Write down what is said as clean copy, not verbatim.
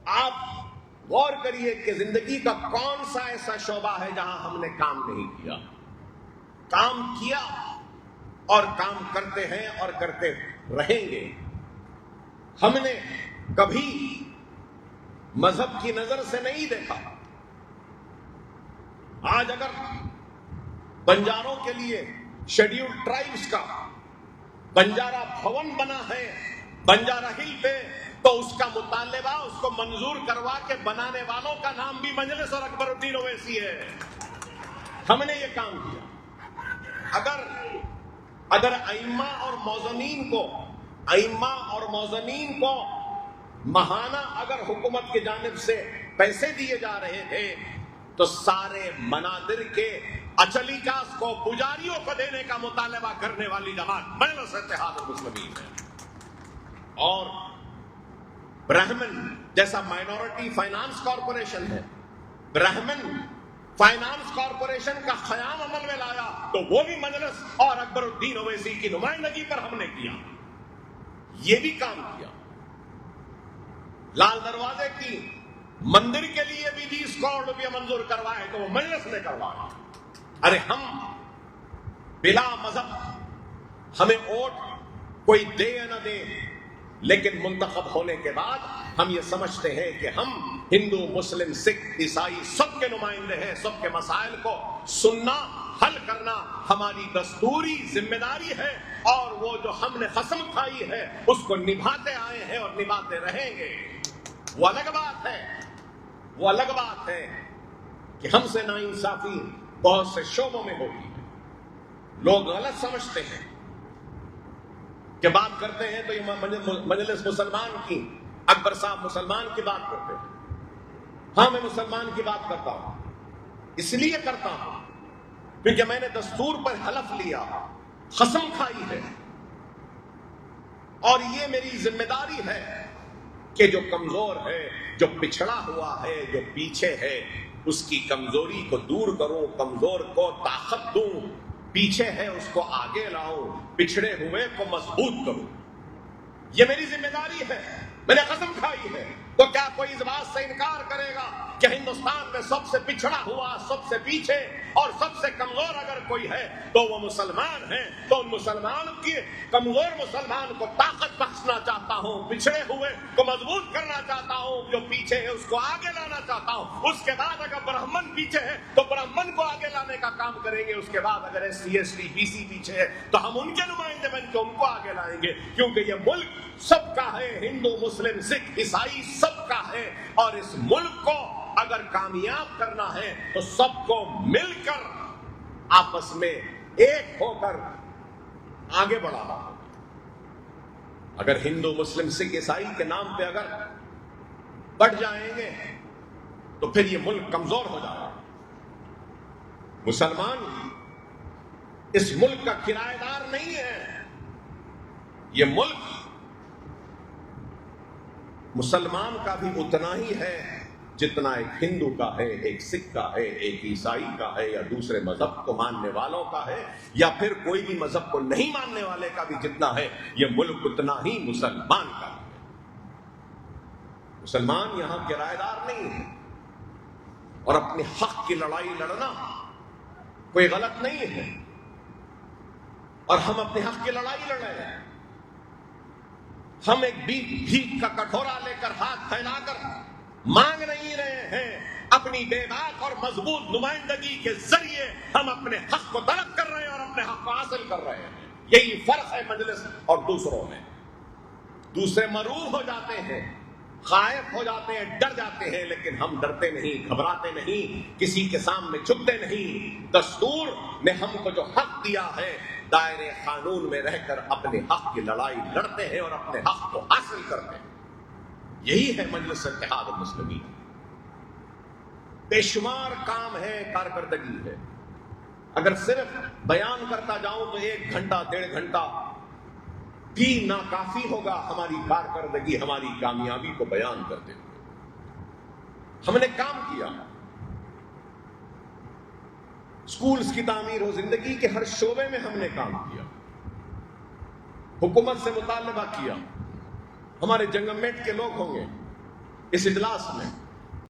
آپ غور کریے کہ زندگی کا کون سا ایسا شعبہ ہے جہاں ہم نے کام نہیں کیا؟ کام کیا اور کام کرتے ہیں اور کرتے رہیں گے۔ ہم نے کبھی مذہب کی نظر سے نہیں دیکھا۔ آج اگر بنجاروں کے لیے شیڈیولڈ ٹرائبز کا بنجارہ بھون بنا ہے بنجارہ ہل پہ، تو اس کا مطالبہ اس کو منظور کروا کے بنانے والوں کا نام بھی مجلس اور اکبر الدین اویسی ہے۔ ہم نے یہ کام کیا۔ اگر ائمہ اور موزنین کو ماہانہ اگر حکومت کی جانب سے پیسے دیے جا رہے تھے تو سارے منادر کے اچلیکاس کو پجاریوں کو دینے کا مطالبہ کرنے والی جماعت مجلس اتحاد المسلمین ہے۔ اور برہمن جیسا مائنورٹی فائنانس کارپوریشن ہے، برہمن فائنانس کارپوریشن کا قیام عمل میں لایا تو وہ بھی مجلس اور اکبر الدین اویسی کی نمائندگی پر ہم نے کیا۔ یہ بھی کام کیا۔ لال دروازے کی مندر کے لیے بھی 20 کروڑ روپیہ منظور کروائے تو وہ مجلس نے کروایا۔ ارے ہم بلا مذہب، ہمیں ووٹ کوئی دے یا نہ دے، لیکن منتخب ہونے کے بعد ہم یہ سمجھتے ہیں کہ ہم ہندو، مسلم، سکھ، عیسائی سب کے نمائندے ہیں۔ سب کے مسائل کو سننا، حل کرنا ہماری دستوری ذمہ داری ہے، اور وہ جو ہم نے قسم کھائی ہے اس کو نبھاتے آئے ہیں اور نبھاتے رہیں گے۔ وہ الگ بات ہے کہ ہم سے ناانصافی بہت سے شعبوں میں ہوتی ہے۔ لوگ غلط سمجھتے ہیں کہ بات کرتے ہیں تو یہ مجلس مسلمان کی، اکبر صاحب مسلمان کی بات کرتے ہیں۔ ہاں، میں مسلمان کی بات کرتا ہوں، اس لیے کرتا ہوں کیونکہ میں نے دستور پر حلف لیا، قسم کھائی ہے، اور یہ میری ذمہ داری ہے کہ جو کمزور ہے، جو پچھڑا ہوا ہے، جو پیچھے ہے، اس کی کمزوری کو دور کروں، کمزور کو طاقت دوں، پیچھے ہے اس کو آگے لاؤں، پچھڑے ہوئے کو مضبوط کروں۔ یہ میری ذمہ داری ہے، میں نے قسم کھائی ہے۔ تو کیا کوئی اس بات سے انکار کرے گا کہ ہندوستان میں سب سے پچھڑا ہوا، سب سے پیچھے اور سب سے کمزور اگر کوئی ہے تو وہ مسلمان ہیں؟ تو ان مسلمان کی کمزور مسلمان کو طاقت بخشنا چاہتا ہوں، پچھڑے ہوئے کو مضبوط کرنا چاہتا ہوں، جو پیچھے ہے اس کو آگے لانا چاہتا ہوں۔ اس کے بعد اگر برہمن پیچھے ہے تو برہمن کو آگے لانے کا کام کریں گے۔ اس کے بعد اگر SC ST BC پیچھے ہے تو ہم ان کے نمائندے بن کے ان کو آگے لائیں گے، کیونکہ یہ ملک سب کا ہے، ہندو، مسلم، سکھ، عیسائی سب کا ہے، اور اس ملک کو اگر کامیاب کرنا ہے تو سب کو مل کر آپس میں ایک ہو کر آگے بڑھانا ہوگا۔ اگر ہندو، مسلم، سکھ، عیسائی کے نام پہ اگر بڑھ جائیں گے تو پھر یہ ملک کمزور ہو جائے گا۔ مسلمان اس ملک کا کرایہ دار نہیں ہے، یہ ملک مسلمان کا بھی اتنا ہی ہے جتنا ایک ہندو کا ہے، ایک سکھ کا ہے، ایک عیسائی کا ہے، یا دوسرے مذہب کو ماننے والوں کا ہے، یا پھر کوئی بھی مذہب کو نہیں ماننے والے کا بھی جتنا ہے، یہ ملک اتنا ہی مسلمان کا ہے۔ مسلمان یہاں کرایہ دار نہیں ہے، اور اپنے حق کی لڑائی لڑنا کوئی غلط نہیں ہے، اور ہم اپنے حق کی لڑائی لڑ رہے ہیں۔ ہم ایک بھیک کا کٹورا لے کر ہاتھ پھیلا کر مانگ نہیں رہے ہیں، اپنی بے باک اور مضبوط نمائندگی کے ذریعے ہم اپنے حق کو طلب کر رہے ہیں اور اپنے حق کو حاصل کر رہے ہیں۔ یہی فرق ہے مجلس اور دوسروں میں۔ دوسرے مروب ہو جاتے ہیں، خائف ہو جاتے ہیں، ڈر جاتے ہیں، لیکن ہم ڈرتے نہیں، گھبراتے نہیں، کسی کے سامنے جھکتے نہیں۔ دستور نے ہم کو جو حق دیا ہے، دائرے قانون میں رہ کر اپنے حق کی لڑائی لڑتے ہیں اور اپنے حق کو حاصل کرتے ہیں۔ یہی ہے مجلس اتحاد المسلمین۔ بے شمار کام ہے، کارکردگی ہے۔ اگر صرف بیان کرتا جاؤں تو 1 گھنٹہ 1.5 گھنٹہ بھی ناکافی ہوگا ہماری کارکردگی، ہماری کامیابی کو بیان کرتے ہوئے۔ ہم نے کام کیا، سکولز کی تعمیر ہو، زندگی کے ہر شعبے میں ہم نے کام کیا، حکومت سے مطالبہ کیا۔ ہمارے جنگمیٹ کے لوگ ہوں گے، اس اجلاس میں